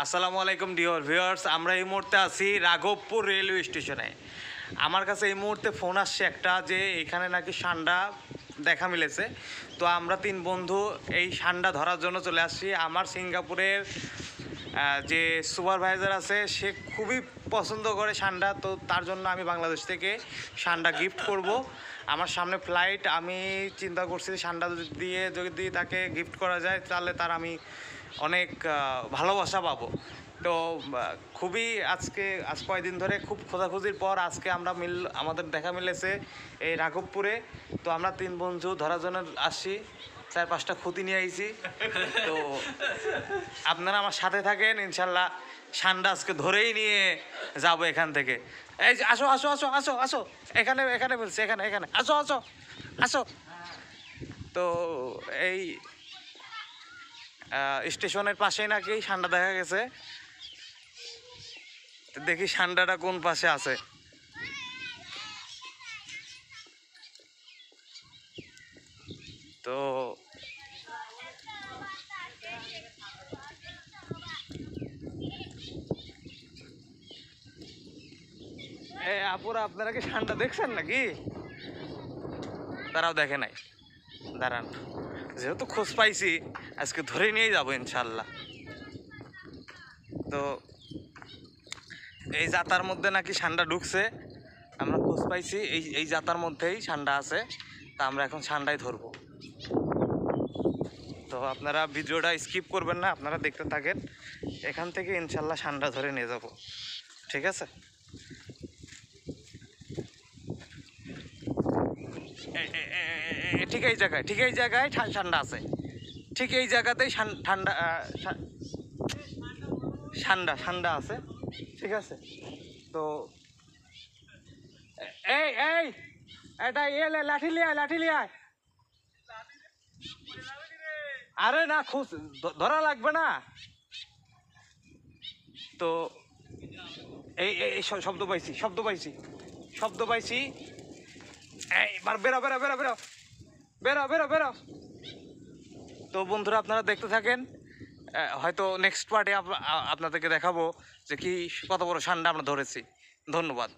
আসসালামু আলাইকুম dear viewers, আমরা এই মুহূর্তে আছি রাঘবপুর রেলওয়ে স্টেশনে। আমার কাছে এই মুহূর্তে ফোন আসছে একটা যে এখানে নাকি সান্ডা দেখা মিলেছে। তো আমরা তিন বন্ধু এই সান্ডা ধরার জন্য চলে আসছি। আমার সিঙ্গাপুরের যে সুপারভাইজার আছে সে খুবই পছন্দ করে সান্ডা, তো তার জন্য আমি বাংলাদেশ থেকে সান্ডা গিফট করব। আমার সামনে ফ্লাইট, আমি চিন্তা করছি সান্ডা দিয়ে যদি তাকে গিফট করা যায় তাহলে তার আমি অনেক ভালোবাসা পাবো। তো খুবই আজ কয়েকদিন ধরে খুব খোঁজাখুঁজির পর আজকে আমাদের দেখা মিলেছে এই রাঘবপুরে। তো আমরা তিন বন্ধু ধরার জন্য আসছি, 4-5টা খুঁতি নিয়ে আইছি। তো আপনারা আমার সাথে থাকেন, ইনশাল্লাহ সান্ডা আজকে ধরেই নিয়ে যাব এখান থেকে। এই যে আসো আসো আসো আসো আসো, এখানে এখানে বলছি, এখানে এখানে আসো আসো আসো। তো এই স্টেশনের পাশেই নাকি সান্ডা দেখা গেছে। দেখি সান্ডাটা কোন পাশে আছে। তো আপুরা, আপনারা কি সান্ডা দেখছেন নাকি? তারাও দেখে নাই। দাঁড়ান, যেহেতু খোঁজ পাইছি আজকে ধরে নিয়ে যাবো ইনশাল্লাহ। তো এই জাতার মধ্যে নাকি সান্ডা ঢুকছে, আমরা খোঁজ পাইছি এই জাতার মধ্যেই সান্ডা আছে। তা আমরা এখন সান্ডাই ধরবো। তো আপনারা ভিডিওটা স্কিপ করবেন না, আপনারা দেখতে থাকেন। এখান থেকে ইনশাল্লাহ সান্ডা ধরে নিয়ে যাব, ঠিক আছে? ঠিক এই জায়গায় ঠান্ডা আছে, ঠিক এই জায়গাতেই ঠান্ডা আছে, ঠিক আছে? তো এই এই এটা লাঠি লিয়ায়। আরে না, ধরা লাগবে না। তো এই শব্দ পাইছি। এইবার বেরো। তো বন্ধুরা, আপনারা দেখতে থাকেন। হয়তো নেক্সট পার্টে আপনাদেরকে দেখাবো যে কত বড় সান্ডা আমরা ধরেছি। ধন্যবাদ।